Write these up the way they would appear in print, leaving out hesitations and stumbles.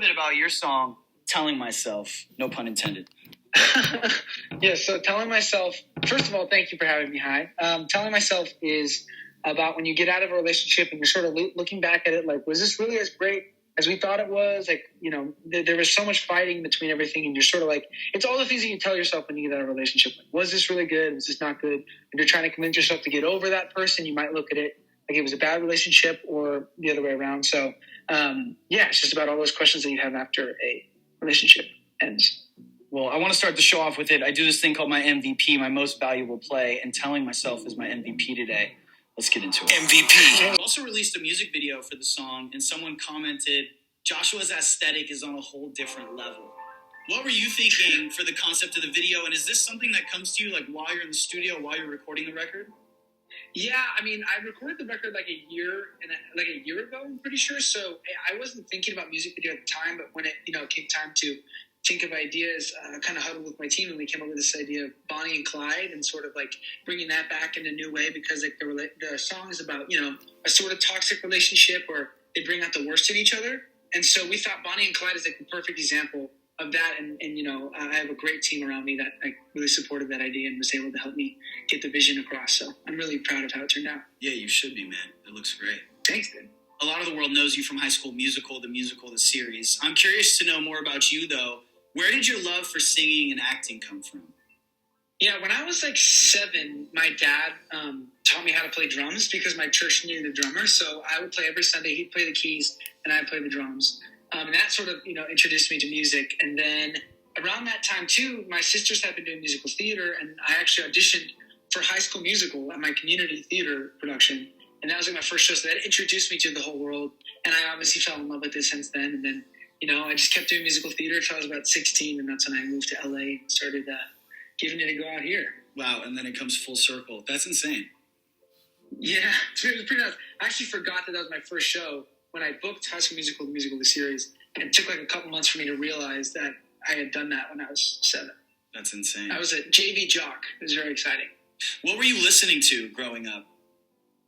bit about your song, Telling Myself, no pun intended. Yeah, so Telling Myself, first of all, thank you for having me. Hi. Telling Myself is about when you get out of a relationship and you're sort of looking back at it like, was this really as great as we thought it was? Like, you know, there was so much fighting between everything, and you're sort of like, it's all the things that you tell yourself when you get out of a relationship. Like, was this really good? Was this not good? And you're trying to convince yourself to get over that person. You might look at it like it was a bad relationship or the other way around. So, yeah, it's just about all those questions that you have after a relationship ends. Well, I want to start the show off with it. I do this thing called my MVP, my most valuable play, and Telling Myself is my MVP today. Let's get into it. MVP. I also released a music video for the song, and someone commented, Joshua's aesthetic is on a whole different level. What were you thinking for the concept of the video, and is this something that comes to you like while you're in the studio, while you're recording the record? Yeah, I mean, I recorded the record like a year ago, I'm pretty sure. So I wasn't thinking about music video at the time, but when it came time to think of ideas, I kind of huddled with my team and we came up with this idea of Bonnie and Clyde and sort of like bringing that back in a new way, because like the song is about, a sort of toxic relationship where they bring out the worst in each other. And so we thought Bonnie and Clyde is like the perfect example of that. And I have a great team around me that like really supported that idea and was able to help me get the vision across. So I'm really proud of how it turned out. Yeah, you should be, man. It looks great. Thanks, dude. A lot of the world knows you from High School Musical, the series. I'm curious to know more about you, though. Where did your love for singing and acting come from? Yeah, when I was like 7, my dad taught me how to play drums because my church needed a drummer. So I would play every Sunday. He'd play the keys and I'd play the drums. And that sort of, introduced me to music. And then around that time, too, my sisters had been doing musical theater. And I actually auditioned for High School Musical at my community theater production. And that was like my first show. So that introduced me to the whole world. And I obviously fell in love with it since then. And then, I just kept doing musical theater until I was about 16. And that's when I moved to LA and started giving it a go out here. Wow. And then it comes full circle. That's insane. Yeah, it was pretty nice. I actually forgot that was my first show when I booked High School Musical, the series. And it took like a couple months for me to realize that I had done that when I was 7. That's insane. I was a JV jock. It was very exciting. What were you listening to growing up?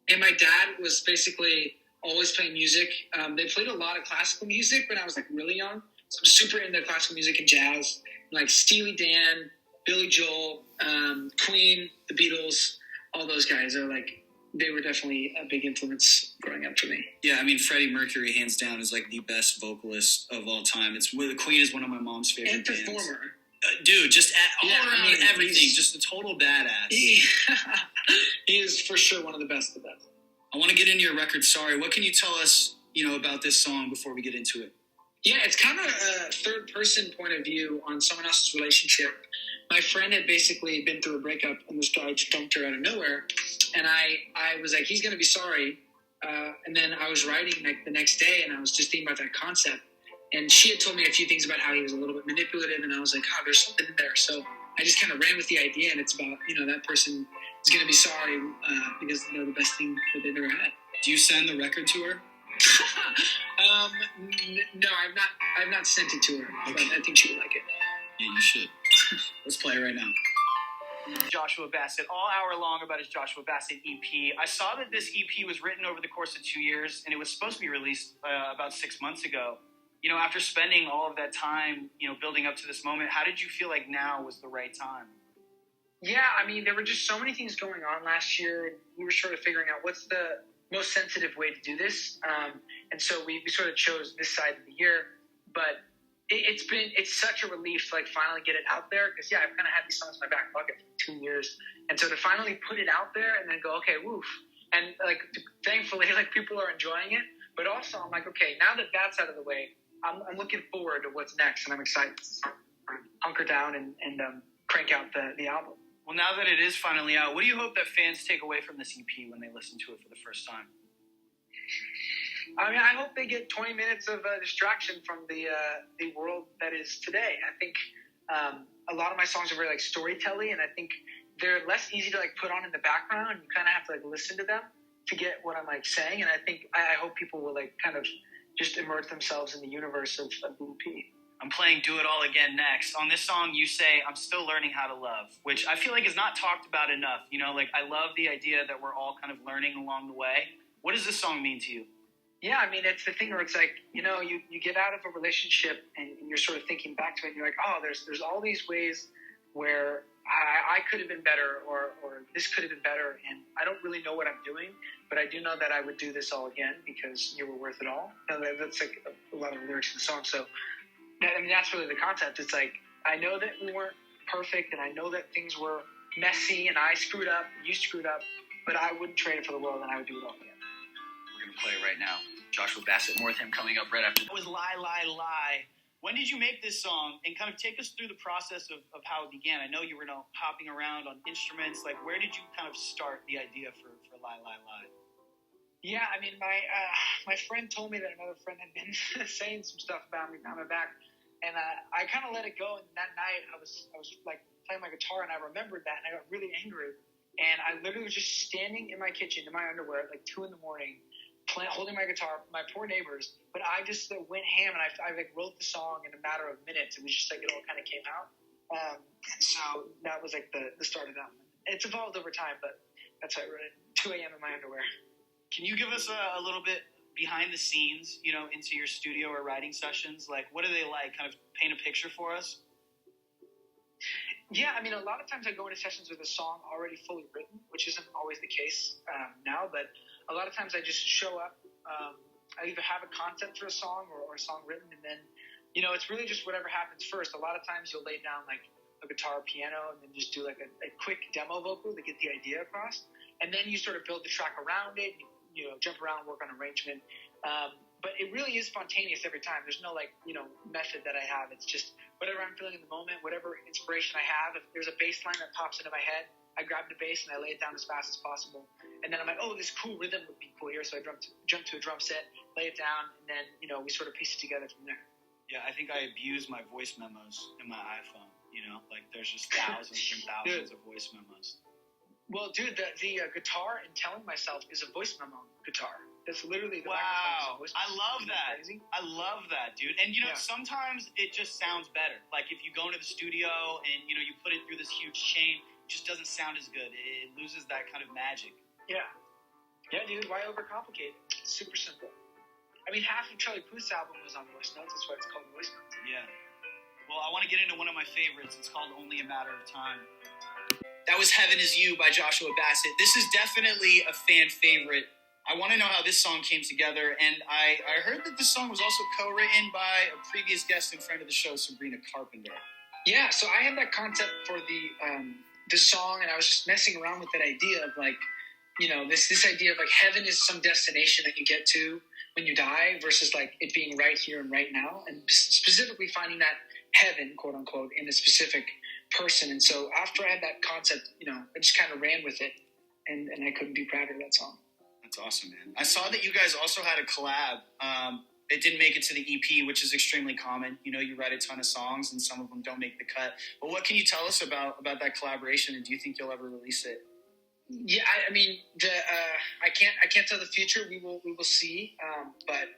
And my dad was basically always playing music. They played a lot of classical music when I was like really young. So I'm super into classical music and jazz. Like Steely Dan, Billy Joel, Queen, the Beatles, all those guys are like, they were definitely a big influence growing up for me. Yeah, I mean, Freddie Mercury, hands down, is like the best vocalist of all time. The Queen is one of my mom's favorite and performer. Bands. Dude, just all around everything, just a total badass. He is for sure one of the best of the best. I want to get into your record, Sorry. What can you tell us, about this song before we get into it? Yeah, it's kind of a third-person point of view on someone else's relationship. My friend had basically been through a breakup, and this guy just dumped her out of nowhere. And I was like, he's going to be sorry. And then I was writing like the next day, and I was just thinking about that concept. And she had told me a few things about how he was a little bit manipulative, and I was like, oh, there's something in there. So I just kind of ran with the idea, and it's about, that person is going to be sorry because they're the best thing that they've ever had. Do you send the record to her? No, I've not sent it to her, okay. But I think she would like it. Yeah, you should. Let's play it right now. Joshua Bassett, all hour long about his Joshua Bassett EP. I saw that this EP was written over the course of 2 years, and it was supposed to be released about 6 months ago. After spending all of that time, building up to this moment, how did you feel like now was the right time? Yeah, I mean, there were just so many things going on last year, and we were sort of figuring out what's the most sensitive way to do this. And so we sort of chose this side of the year, but it's such a relief to like finally get it out there. Cause I've kind of had these songs in my back pocket for 2 years. And so to finally put it out there and then go, okay, woof. And like, thankfully, like people are enjoying it, but also I'm like, okay, now that that's out of the way, I'm looking forward to what's next. And I'm excited to hunker down and crank out the album. Well, now that it is finally out, what do you hope that fans take away from this EP when they listen to it for the first time? I mean, I hope they get 20 minutes of distraction from the world that is today. I think a lot of my songs are very like storytelling, and I think they're less easy to like put on in the background. You kind of have to like listen to them to get what I'm like saying. And I hope people will like kind of just immerse themselves in the universe of the EP. I'm playing Do It All Again next. On this song, you say, I'm still learning how to love, which I feel like is not talked about enough. I love the idea that we're all kind of learning along the way. What does this song mean to you? Yeah, I mean, it's the thing where it's like, you get out of a relationship and you're sort of thinking back to it and you're like, oh, there's all these ways where I could have been better or this could have been better, and I don't really know what I'm doing, but I do know that I would do this all again because you were worth it all. That's like a lot of the lyrics in the song. So, that's really the concept. It's like, I know that we weren't perfect and I know that things were messy and I screwed up, you screwed up, but I wouldn't trade it for the world and I would do it all again. We're going to play it right now. Joshua Bassett, more with him coming up right after. That was Lie, Lie, Lie. When did you make this song? And kind of take us through the process of how it began. I know you were hopping around on instruments. Like, where did you kind of start the idea for Lie, Lie, Lie? Yeah, I mean, my friend told me that another friend had been saying some stuff about me behind my back, and I kind of let it go. And that night, I was like playing my guitar, and I remembered that, and I got really angry. And I literally was just standing in my kitchen in my underwear at like 2 a.m, holding my guitar, my poor neighbors, but I just went ham, and I like wrote the song in a matter of minutes. It was just like it all kind of came out. And so that was like the start of that one. It's evolved over time, but that's how I wrote it. 2 a.m. in my underwear. Can you give us a little bit behind the scenes, into your studio or writing sessions? Like, what are they like? Kind of paint a picture for us. Yeah, I mean, a lot of times I go into sessions with a song already fully written, which isn't always the case now, but a lot of times I just show up. I either have a concept for a song or a song written, and then, it's really just whatever happens first. A lot of times you'll lay down like a guitar or piano and then just do like a quick demo vocal to get the idea across. And then you sort of build the track around it, jump around, work on arrangement. But it really is spontaneous every time. There's no method that I have. It's just whatever I'm feeling in the moment, whatever inspiration I have. If there's a bass line that pops into my head, I grab the bass and I lay it down as fast as possible. And then I'm like, oh, this cool rhythm would be cool here. So I jump to a drum set, lay it down, and then, we sort of piece it together from there. Yeah, I think I abuse my voice memos in my iPhone, Like there's just thousands and thousands of voice memos. Well, dude, the guitar and telling myself is a voice memo guitar. That's literally the wow. Voice I love that. Crazy? I love that, dude. And sometimes it just sounds better. Like if you go into the studio and you put it through this huge chain, it just doesn't sound as good. It loses that kind of magic. Yeah. Yeah, dude. Why overcomplicate? It's super simple. I mean, half of Charlie Puth's album was on voice notes. That's why it's called voice notes. Yeah. Well, I want to get into one of my favorites. It's called Only a Matter of Time. That was Heaven Is You by Joshua Bassett. This is definitely a fan favorite. I want to know how this song came together, and I heard that this song was also co-written by a previous guest and friend of the show, Sabrina Carpenter. Yeah, so I had that concept for the song, and I was just messing around with that idea of this idea of heaven is some destination that you get to when you die versus it being right here and right now, and specifically finding that heaven, quote unquote, in a specific person. And so after I had that concept, I just kind of ran with it, and I couldn't be prouder of that song. That's awesome, man. I saw that you guys also had a collab. It didn't make it to the EP, which is extremely common. You write a ton of songs, and some of them don't make the cut. But what can you tell us about that collaboration, and do you think you'll ever release it? Yeah, I mean, I can't tell the future. We will see. But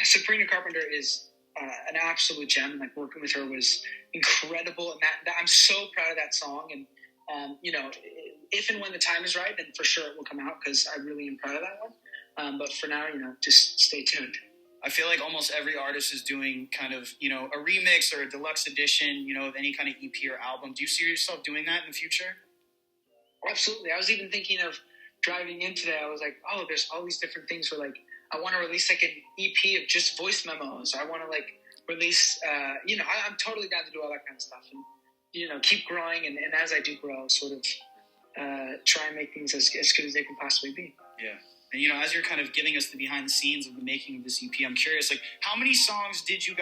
Sabrina Carpenter is an absolute gem. Working with her was incredible, and that I'm so proud of that song. And if and when the time is right, then for sure it will come out because I really am proud of that one. But for now, just stay tuned. I feel like almost every artist is doing kind of, a remix or a deluxe edition, of any kind of EP or album. Do you see yourself doing that in the future? Absolutely. I was even thinking of driving in today. I was like, oh, there's all these different things where I want to release an EP of just voice memos. I want to release, I'm totally down to do all that kind of stuff and, keep growing. And as I do grow, sort of try and make things as good as they can possibly be. Yeah. And, as you're kind of giving us the behind the scenes of the making of this EP, I'm curious, how many songs did you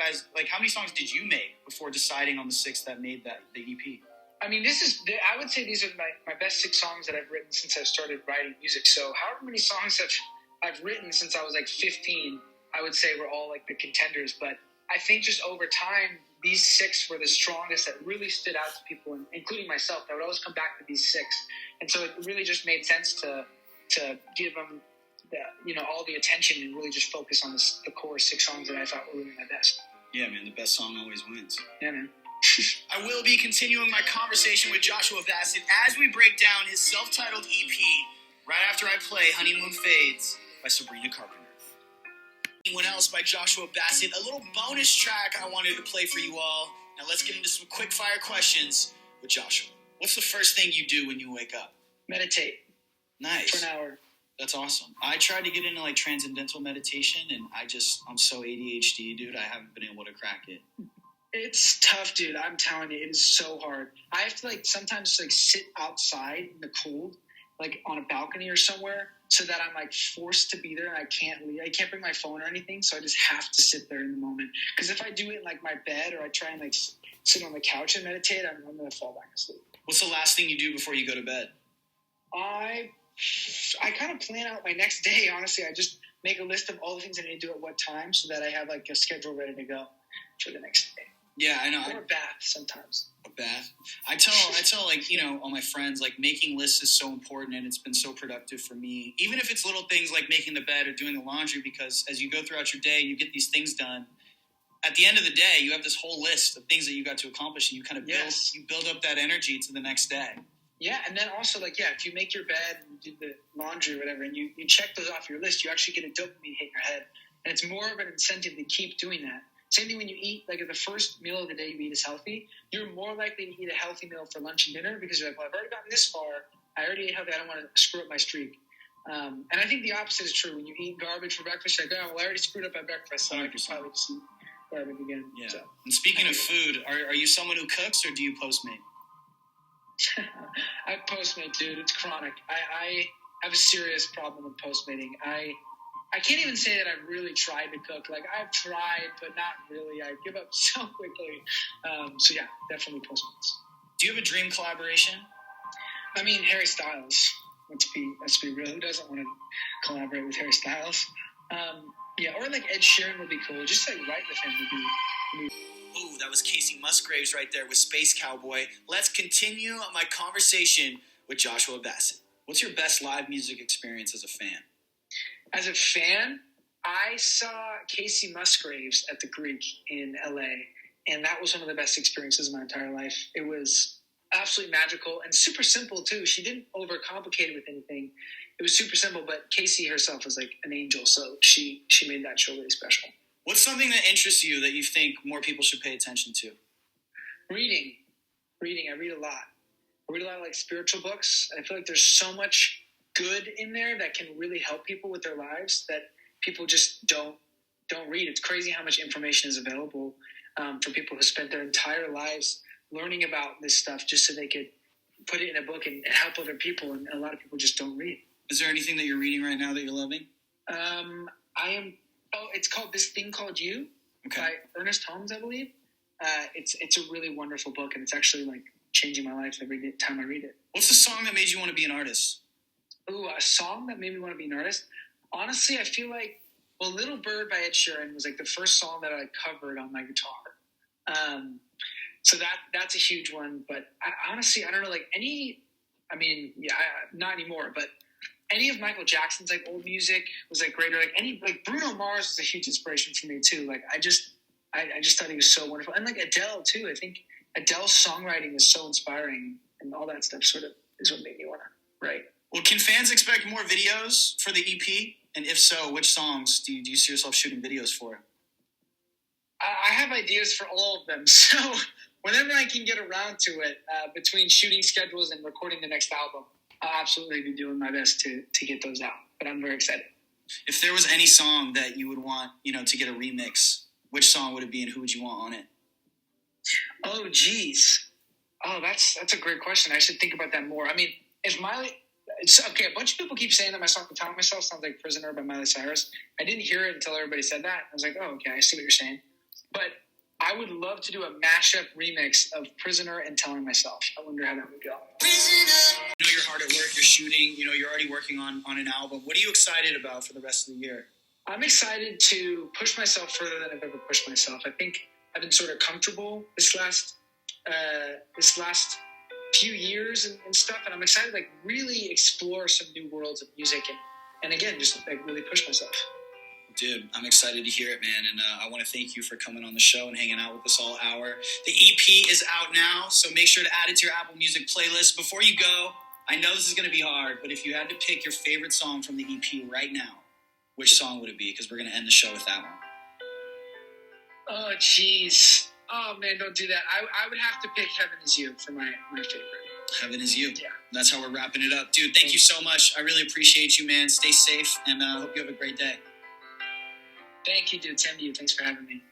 make before deciding on the 6 that made the EP? I mean, I would say these are my best 6 songs that I've written since I started writing music. So however many songs I've written since I was 15, I would say were all the contenders. But I think just over time, these 6 were the strongest that really stood out to people, including myself. I would always come back to these 6. And so it really just made sense to give them all the attention and really just focus on the core 6 songs that I thought were really my best. Yeah, man, the best song always wins. Yeah, man. I will be continuing my conversation with Joshua Bassett as we break down his self-titled EP right after I play Honeymoon Fades. by Sabrina Carpenter. Anyone Else by Joshua Bassett. A little bonus track I wanted to play for you all. Now let's get into some quick fire questions with Joshua. What's the first thing you do when you wake up? Meditate. Nice. For an hour. That's awesome. I tried to get into like transcendental meditation, and I'm so ADHD, dude. I haven't been able to crack it. It's tough, dude. I'm telling you, it is so hard. I have to like sometimes like sit outside in the cold, like on a balcony or somewhere, so that I'm like forced to be there and I can't leave. I can't bring my phone or anything, so I just have to sit there in the moment. Because if I do it in like my bed or I try and like sit on the couch and meditate, I'm going to fall back asleep. What's the last thing you do before you go to bed? I kind of plan out my next day, honestly. I just make a list of all the things I need to do at what time so that I have like a schedule ready to go for the next day. Yeah, I know. Or a bath sometimes. A bath. I tell like, you know, all my friends, like making lists is so important and it's been so productive for me. Even if it's little things like making the bed or doing the laundry, because as you go throughout your day, you get these things done. At the end of the day, you have this whole list of things that you got to accomplish, and you kind of build up that energy to the next day. Yeah, and then also, like, if you make your bed and you do the laundry or whatever, and you check those off your list, you actually get a dopamine hit in your head. And it's more of an incentive to keep doing that. Same thing when you eat, like, if the first meal of the day you eat is healthy, you're more likely to eat a healthy meal for lunch and dinner because you're like, well, I've already gotten this far. I already ate healthy. I don't want to screw up my streak. And I think the opposite is true. When you eat garbage for breakfast, you're like, oh, well, I already screwed up my breakfast, so 100%. I could probably just eat garbage again. Yeah. So, and speaking of food, are you someone who cooks or do you Postmate? I Postmate, dude. It's chronic. I have a serious problem with Postmating. I can't even say that I've really tried to cook. Like, I've tried, but not really. I give up so quickly. So, yeah, definitely Postmates. Do you have a dream collaboration? I mean, Harry Styles. Let's be real. Who doesn't want to collaborate with Harry Styles? Yeah, or like Ed Sheeran would be cool. Just like write with him would be. Ooh, that was Casey Musgraves right there with Space Cowboy. Let's continue my conversation with Joshua Bassett. What's your best live music experience as a fan? As a fan, I saw Casey Musgraves at the Greek in LA, and that was one of the best experiences of my entire life. It was absolutely magical and super simple too. She didn't overcomplicate it with anything. It was super simple, but Casey herself was like an angel, so she made that show really special. What's something that interests you that you think more people should pay attention to? Reading. I read a lot. I read a lot of like spiritual books, and I feel like there's so much good in there that can really help people with their lives that people just don't read. It's crazy how much information is available for people who spent their entire lives learning about this stuff just so they could put it in a book and help other people, and a lot of people just don't read. Is there anything that you're reading right now that you're loving? It's called This Thing Called You by Ernest Holmes, I believe. It's a really wonderful book, and it's actually like changing my life every time I read it. What's the song that made you want to be an artist? Ooh, a song that made me want to be an artist? Honestly, I feel like, Little Bird by Ed Sheeran was like the first song that I covered on my guitar. So that's a huge one. But honestly, I don't know, like not anymore, but any of Michael Jackson's like old music was like great. Or like Bruno Mars was a huge inspiration for me too. Like I just thought he was so wonderful. And like Adele too. I think Adele's songwriting is so inspiring, and all that stuff sort of is what made me want to write. Well, can fans expect more videos for the EP? And if so, which songs do you see yourself shooting videos for? I have ideas for all of them. So whenever I can get around to it, between shooting schedules and recording the next album, I'll absolutely be doing my best to get those out. But I'm very excited. If there was any song that you would want, to get a remix, which song would it be and who would you want on it? Oh, geez. Oh, that's a great question. I should think about that more. I mean, if Miley... It's okay. A bunch of people keep saying that my song "I'm Telling Myself" sounds like "Prisoner" by Miley Cyrus. I didn't hear it until everybody said that. I was like, oh, okay, I see what you're saying. But I would love to do a mashup remix of "Prisoner" and "Telling Myself." I wonder how that would go. Prisoner. I know you're hard at work. You're shooting. You're already working on an album. What are you excited about for the rest of the year? I'm excited to push myself further than I've ever pushed myself. I think I've been sort of comfortable this last few years and stuff, and I'm excited to like really explore some new worlds of music and again just like really push myself. Dude, I'm excited to hear it, man, and I want to thank you for coming on the show and hanging out with us all hour. The EP is out now, so make sure to add it to your Apple Music playlist. Before you go, I know this is going to be hard, but if you had to pick your favorite song from the EP right now, which song would it be? Because we're going to end the show with that one. Oh, jeez. Oh, man, don't do that. I would have to pick Heaven Is You for my favorite. Heaven Is You. Yeah. That's how we're wrapping it up. Dude, thank you so much. I really appreciate you, man. Stay safe, and hope you have a great day. Thank you, dude. Same to you. Thanks for having me.